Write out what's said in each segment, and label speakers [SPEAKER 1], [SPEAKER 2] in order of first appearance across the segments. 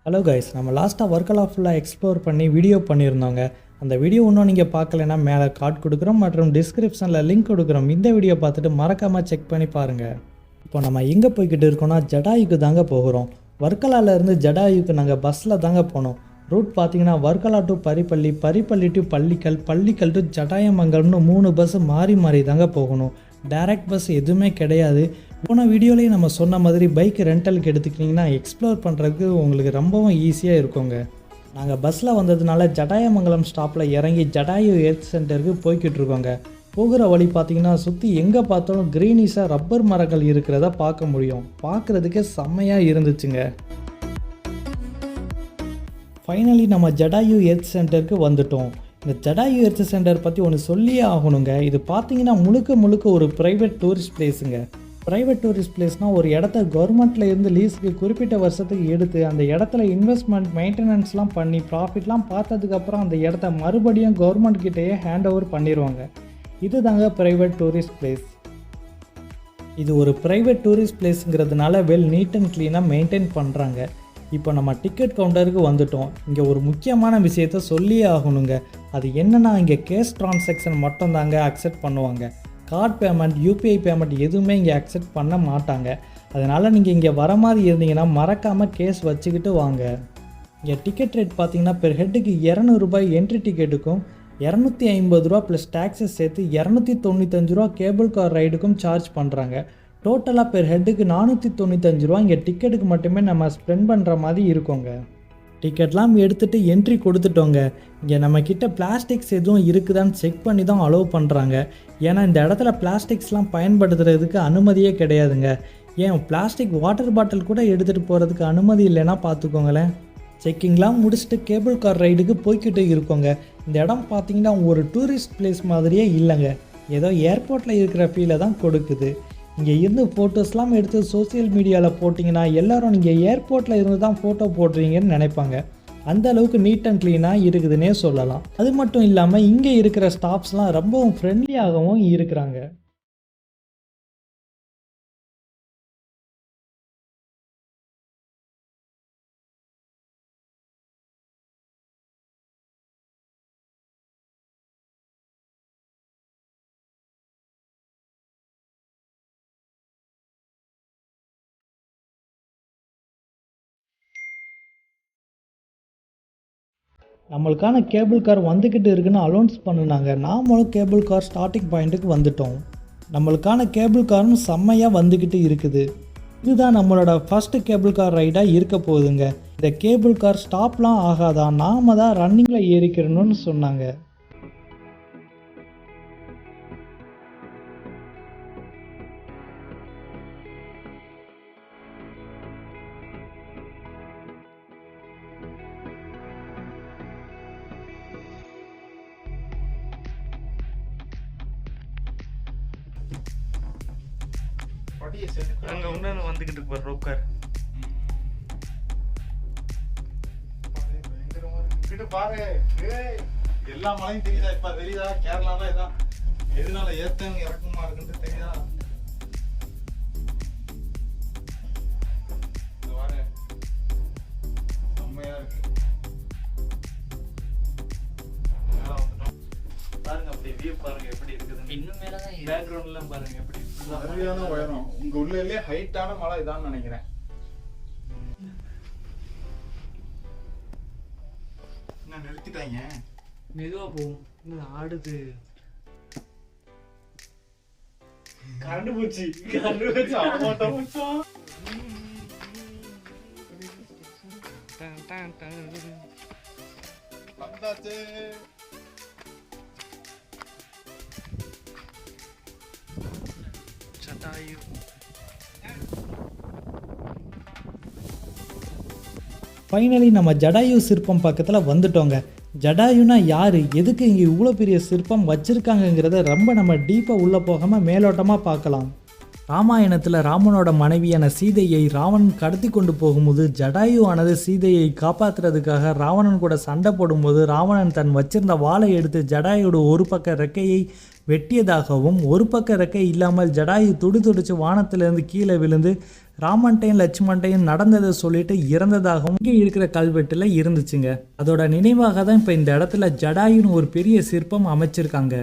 [SPEAKER 1] Hello guys, நம்ம லாஸ்ட்டாக ஒர்க்கெல்லாம் ஃபுல்லாக எக்ஸ்ப்ளோர் பண்ணி வீடியோ பண்ணியிருந்தோங்க. அந்த வீடியோ இன்னும் நீங்கள் பார்க்கலன்னா மேலே கார்டு கொடுக்குறோம் மற்றும் டிஸ்கிரிப்ஷனில் லிங்க் கொடுக்குறோம். இந்த வீடியோ பார்த்துட்டு மறக்காமல் செக் பண்ணி பாருங்கள். இப்போ நம்ம எங்கே போய்கிட்டு இருக்கோம்னா ஜடாயுக்கு தாங்க போகிறோம். வர்க்கலாலேருந்து ஜடாயுக்கு நாங்கள் பஸ்ஸில் தாங்க போனோம். ரூட் பார்த்தீங்கன்னா Varkala to Parippally, Parippally to Pallickal, Pallickal to ஜட்டாயமங்கல்னு 3 பஸ்ஸு மாறி தாங்க போகணும். டைரக்ட் பஸ் எதுவுமே கிடையாது. போன வீடியோலேயே நம்ம சொன்ன மாதிரி பைக் ரெண்டலுக்கு எடுத்துக்கிட்டிங்கன்னா எக்ஸ்ப்ளோர் பண்ணுறதுக்கு உங்களுக்கு ரொம்பவும் ஈஸியாக இருக்குங்க. நாங்கள் பஸ்ஸில் வந்ததுனால ஜட்டாயமங்கலம் ஸ்டாப்பில் இறங்கி ஜடாயு ஹெல்த் சென்டருக்கு போய்கிட்டு இருக்கோங்க. போகிற வழி பார்த்திங்கன்னா சுற்றி எங்கே பார்த்தாலும் க்ரீனிஷாக ரப்பர் மரங்கள் இருக்கிறத பார்க்க முடியும். பார்க்குறதுக்கே செம்மையாக இருந்துச்சுங்க. ஃபைனலி நம்ம ஜடாயு ஹெல்த் சென்டருக்கு வந்துட்டோம். இந்த ஜடாயு ஹெல்த் சென்டர் பற்றி ஒன்று சொல்லியே ஆகணுங்க. இது பார்த்தீங்கன்னா முழுக்க ஒரு ப்ரைவேட் டூரிஸ்ட் பிளேஸுங்க. ப்ரைவேட் டூரிஸ்ட் பிளேஸ்னால் ஒரு இடத்த கவர்மெண்ட்டில் இருந்து லீஸுக்கு குறிப்பிட்ட வருஷத்துக்கு எடுத்து அந்த இடத்துல இன்வெஸ்ட்மெண்ட் மெயின்டெனன்ஸ்லாம் பண்ணி ப்ராஃபிட்லாம் பார்த்ததுக்கப்புறம் அந்த இடத்த மறுபடியும் கவர்மெண்ட் கிட்டேயே ஹேண்ட் ஓவர் பண்ணிடுவாங்க. இது தாங்க ப்ரைவேட் டூரிஸ்ட் பிளேஸ். இது ஒரு ப்ரைவேட் டூரிஸ்ட் பிளேஸுங்கிறதுனால வெல் நீட் அண்ட் க்ளீனாக மெயின்டைன் பண்ணுறாங்க. இப்போ நம்ம டிக்கெட் கவுண்டருக்கு வந்துட்டோம். இங்கே ஒரு முக்கியமான விஷயத்த சொல்லியே ஆகணுங்க. அது என்னென்னா இங்கே கேஷ் ட்ரான்சாக்ஷன் மட்டும் தாங்க அக்செப்ட் பண்ணுவாங்க. கார்டு பேமெண்ட், யூபிஐ பேமெண்ட் எதுவுமே இங்கே அக்செப்ட் பண்ண மாட்டாங்க. அதனால் நீங்கள் இங்கே வர மாதிரி இருந்தீங்கன்னா மறக்காமல் கேஷ் வச்சுக்கிட்டு வாங்க. இங்கே டிக்கெட் ரேட் பார்த்தீங்கன்னா பெர் ஹெட்டுக்கு 200 ரூபாய் என்ட்ரி டிக்கெட்டுக்கும் 250 ரூபா ப்ளஸ் டேக்ஸஸ் சேர்த்து 295 ரூபா கேபிள் கார் ரைடுக்கும் சார்ஜ் பண்ணுறாங்க. டோட்டலாக பெர் ஹெட்டுக்கு 495 ரூபா இங்கே டிக்கெட்டுக்கு மட்டுமே நம்ம ஸ்பெண்ட் பண்ணுற மாதிரி இருக்கோங்க. டிக்கெட்லாம் எடுத்துகிட்டு என்ட்ரி கொடுத்துட்டோங்க. இங்கே நம்மக்கிட்ட பிளாஸ்டிக்ஸ் எதுவும் இருக்குதான்னு செக் பண்ணி தான் அலோவ் பண்ணுறாங்க. ஏன்னா இந்த இடத்துல பிளாஸ்டிக்ஸ்லாம் பயன்படுத்துறதுக்கு அனுமதியே கிடையாதுங்க. ஏன் பிளாஸ்டிக் வாட்டர் பாட்டில் கூட எடுத்துகிட்டு போகிறதுக்கு அனுமதி இல்லைன்னா பார்த்துக்கோங்களேன். செக்கிங்லாம் முடிச்சுட்டு கேபிள் கார் ரைடுக்கு போய்கிட்டு இருக்கோங்க. இந்த இடம் பார்த்திங்கன்னா ஒரு டூரிஸ்ட் பிளேஸ் மாதிரியே இல்லைங்க. ஏதோ ஏர்போர்ட்டில் இருக்கிற ஃபீலை தான் கொடுக்குது. இங்கே இருந்து ஃபோட்டோஸ்லாம் எடுத்து சோசியல் மீடியாவில் போட்டிங்கன்னா எல்லோரும் நீங்கள் ஏர்போர்ட்டில் இருந்து தான் ஃபோட்டோ போடுறீங்கன்னு நினைப்பாங்க. அந்த அளவுக்கு நீட் அண்ட் க்ளீனாக இருக்குதுன்னே சொல்லலாம். அது மட்டும் இல்லாமல் இங்கே இருக்கிற ஸ்டாஃப்ஸ்லாம் ரொம்பவும் ஃப்ரெண்ட்லியாகவும் இருக்கிறாங்க. நம்மளுக்கான கேபிள் கார் வந்துக்கிட்டு இருக்குன்னு அலௌன்ஸ் பண்ணினாங்க. நாமளும் கேபிள் கார் ஸ்டார்டிங் பாயிண்ட்டுக்கு வந்துட்டோம். நம்மளுக்கான கேபிள் காரும் செம்மையாக வந்துக்கிட்டு இருக்குது. இதுதான் நம்மளோட ஃபஸ்ட்டு கேபிள் கார் ரைடாக இருக்க போகுதுங்க. இந்த கேபிள் கார் ஸ்டாப்லாம் ஆகாதான், நாம தான் ரன்னிங்கில் ஏறிக்கிறணும்னு சொன்னாங்க.
[SPEAKER 2] அங்க ஒண்ணு வந்துகிட்டு இருக்கு ரோப் கார்.
[SPEAKER 3] பாரு எல்லா மலையும் தெரியுதா? இப்ப தெரியுதா? கேரளால இதான் எதனால ஏத்தம் இறக்கமா இருக்குன்னு தெரியுதா? செம்மையா இருக்கு.
[SPEAKER 2] பாருங்க அப்படி வியூ பாருங்க எப்படி இருக்குது. இன்னும் மேல தான் பேக்ரவுண்ட்லாம் பாருங்க எப்படி
[SPEAKER 3] சரியான உயரம். உங்க உள்ளே ஹைட்டான மலை இதான் நினைக்கிறேன். என்ன நிறுத்திட்டாங்க?
[SPEAKER 2] மெதுவா போகும். இன்னும் ஆடுது. கரண்ட் போச்சு.
[SPEAKER 3] வந்தாச்சு.
[SPEAKER 2] ஜடாயு.
[SPEAKER 1] ஃபைனலி நம்ம ஜடாயு சிற்பம் பக்கத்தில் வந்துட்டோங்க. ஜடாயுனா யார், எதுக்கு இங்கே இவ்வளோ பெரிய சிற்பம் வச்சுருக்காங்கங்கிறத ரொம்ப நம்ம டீப்பாக உள்ளே போகாமல் மேலோட்டமாக பார்க்கலாம். ராமாயணத்தில் ராமனோட மனைவியான சீதையை ராவணன் கடத்தி கொண்டு போகும்போது ஜடாயு ஆனது சீதையை காப்பாற்றுறதுக்காக ராவணன் கூட சண்டை போடும்போது ராவணன் தன் வச்சிருந்த வாளை எடுத்து ஜடாயோட ஒரு பக்க ரெக்கையை வெட்டியதாகவும் ஒரு பக்க ரெக்கை இல்லாமல் ஜடாயு துடிச்சு வானத்திலிருந்து கீழே விழுந்து ராமன்ட்டையும் லட்சுமண்டையும் நடந்ததை சொல்லிட்டு இறந்ததாகவும் இங்கே இருக்கிற கல்வெட்டில் இருந்துச்சுங்க. அதோட நினைவாக தான் இப்போ இந்த இடத்துல ஜடாயுன்னு ஒரு பெரிய சிற்பம் அமைச்சிருக்காங்க.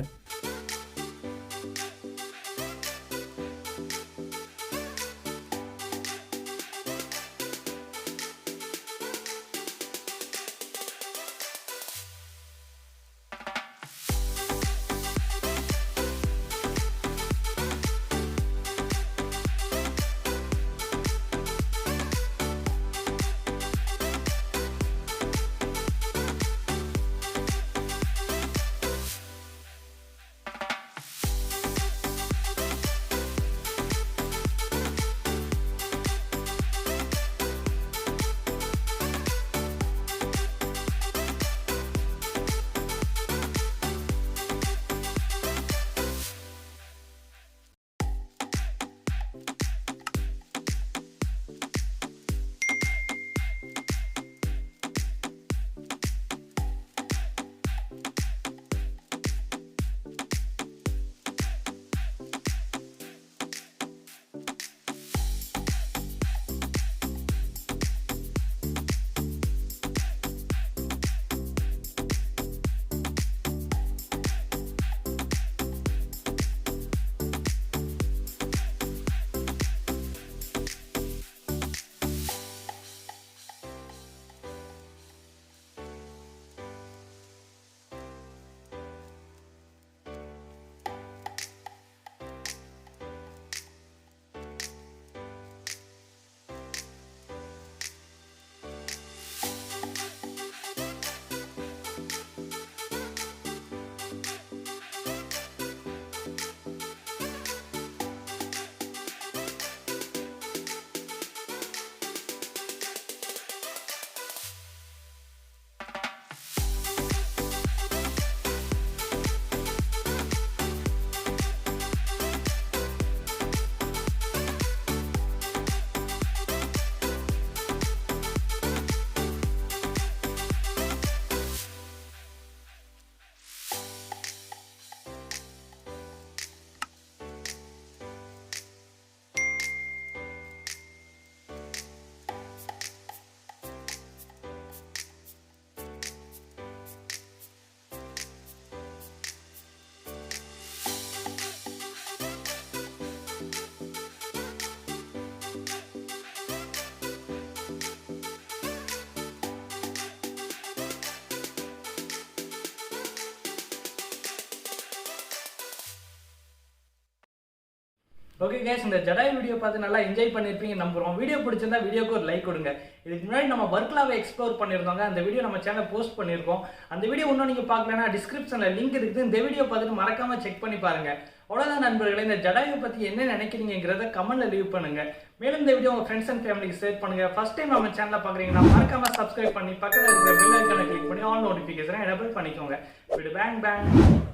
[SPEAKER 2] ஓகே கேஸ், இந்த ஜடாய் வீடியோ பார்த்து நல்லா என்ஜாய் பண்ணியிருப்பீங்க நம்புறோம். வீடியோ பிடிச்சிருந்தா வீடியோக்கு ஒரு லைக் கொடுங்க. இதுக்கு முன்னாடி நம்ம வர்க்கலாவை எக்ஸ்ப்ளோர் பண்ணியிருந்தோங்க. அந்த வீடியோ நம்ம சேனல் போஸ்ட் பண்ணியிருக்கோம். அந்த வீடியோ இன்னும் நீங்கள் பார்க்கலன்னா டிஸ்கிரிப்ஷனில் லிங்க் இருக்குது. இந்த வீடியோ பார்த்துட்டு மறக்காம செக் பண்ணி பாருங்க. அவ்வளோதான் நண்பர்களே, இந்த ஜடாயை பற்றி என்ன நினைக்கிறீங்கிறத கமெண்ட்ல லீவ் பண்ணுங்க. மேலும் இந்த வீடியோ உங்கள் ஃப்ரெண்ட்ஸ் அண்ட் ஃபேமிலிக்கு ஷேர் பண்ணுங்க. ஃபர்ஸ்ட் டைம் நம்ம சேனலை பார்க்குறீங்கன்னா மறக்காம சப்ஸ்கிரைப் பண்ணி பக்கத்தில் இருக்கிற பெல் ஐக்கானை கிளிக் பண்ணி ஆல் நோட்டிஃபிகேஷனை எனேபிள் பண்ணிக்கோங்க. Bang bang.